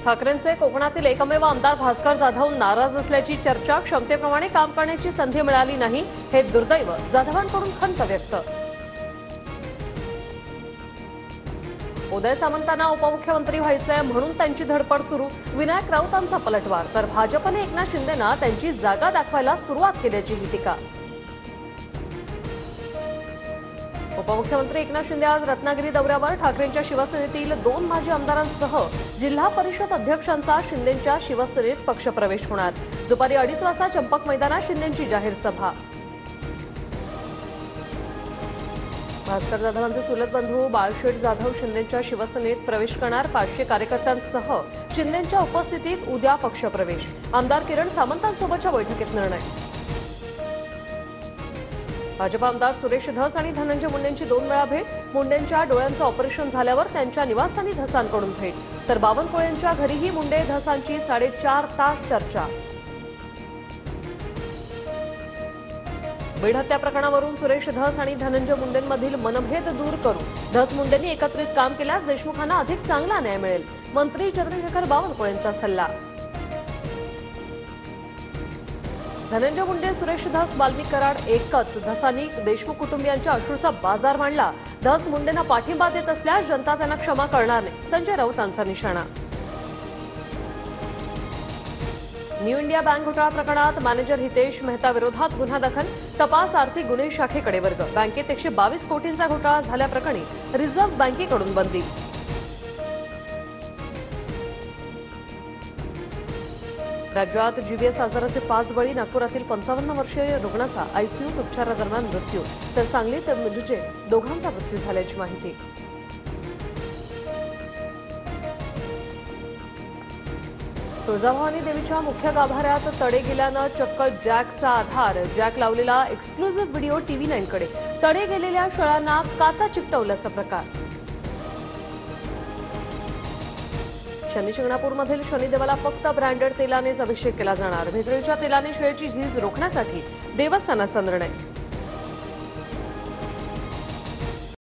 ठाकरेंचे कोकणातील एकमेव आमदार भास्कर जाधव नाराज असल्याची चर्चा. क्षमतेप्रमाणे काम करण्याची संधी मिळाली नाही हे दुर्दैव. जाधवांकडून खंत व्यक्त. उदय सामंतांना उपमुख्यमंत्री व्हायचंय म्हणून त्यांची धडपड सुरू. विनायक राऊतांचा पलटवार. तर भाजपने एकनाथ शिंदेंना त्यांची जागा दाखवायला सुरुवात केल्याची ही टीका. उपमुख्यमंत्री एकनाथ शिंदे आज रत्नागिरी दौऱ्यावर. ठाकरेंच्या शिवसेनेतील 2 माजी आमदारांसह जिल्हा परिषद अध्यक्षांचा शिंदेंच्या शिवसेनेत पक्षप्रवेश होणार. दुपारी 2:30 वाजता चंपक मैदानात शिंदेंची जाहीर सभा. भास्कर जाधवांचे चुलत बंधू बाळशेठ जाधव शिंदेंच्या शिवसेनेत प्रवेश करणार. 500 कार्यकर्त्यांसह शिंदेंच्या उपस्थितीत उद्या पक्षप्रवेश. आमदार किरण सामंतांसोबतच्या बैठकीत निर्णय. भाजप आमदार सुरेश धस आणि धनंजय मुंडेंची 2 वेळा भेट. मुंडेंच्या डोळ्यांचं ऑपरेशन झाल्यावर त्यांच्या निवासस्थानी धसांकडून भेट. तर बावनकुळेंच्या घरीही मुंडे धसांची 4.5 तास चर्चा. बीड हत्या प्रकरणावरून सुरेश धस आणि धनंजय मुंडेंमधील मनभेद दूर करू. धस मुंडेंनी एकत्रित काम केल्यास देशमुखांना अधिक चांगला न्याय मिळेल. मंत्री चंद्रशेखर बावनकुळेंचा सल्ला. धनंजय मुंडे सुरेश धस वाल्मिक कराड एकच. धसांनी देशमुख कुटुंबियांच्या अश्रूचा बाजार मांडला. धस मुंडेंना पाठिंबा देत असल्यास जनता त्यांना क्षमा करणार नाही. संजय राऊतांचा निशाणा. न्यू इंडिया बँक घोटाळा प्रकरणात मॅनेजर हितेश मेहता विरोधात गुन्हा दाखल. तपास आर्थिक गुन्हे शाखेकडे वर्ग. बँकेत 122 कोटींचा घोटाळा झाल्याप्रकरणी रिझर्व्ह बँकेकडून बंदी. राज्यात जीबीएस आजाराचे 5 बळी. नागपुरातील 55 वर्षीय रुग्णाचा आयसीयूत उपचारादरम्यान मृत्यू. तर सांगलीत मृत्यूचे 2घांचा मृत्यू झाल्याची माहिती. तुळजाभवानी देवीच्या मुख्य गाभाऱ्यात तडे गेल्यानं चक्क जॅकचा आधार. जॅक लावलेला एक्सक्लुझिव्ह व्हिडिओ TV9 कडे. तडे गेलेल्या शळांना काचा चिकटवल्याचा प्रकार. शनी शिंगणापूरमधील शनिदेवाला फक्त ब्रँडेड तेलानेच अभिषेक केला जाणार. भेसळीच्या तेलाने शेळीची झीज रोखण्यासाठी देवस्थानाचा निर्णय.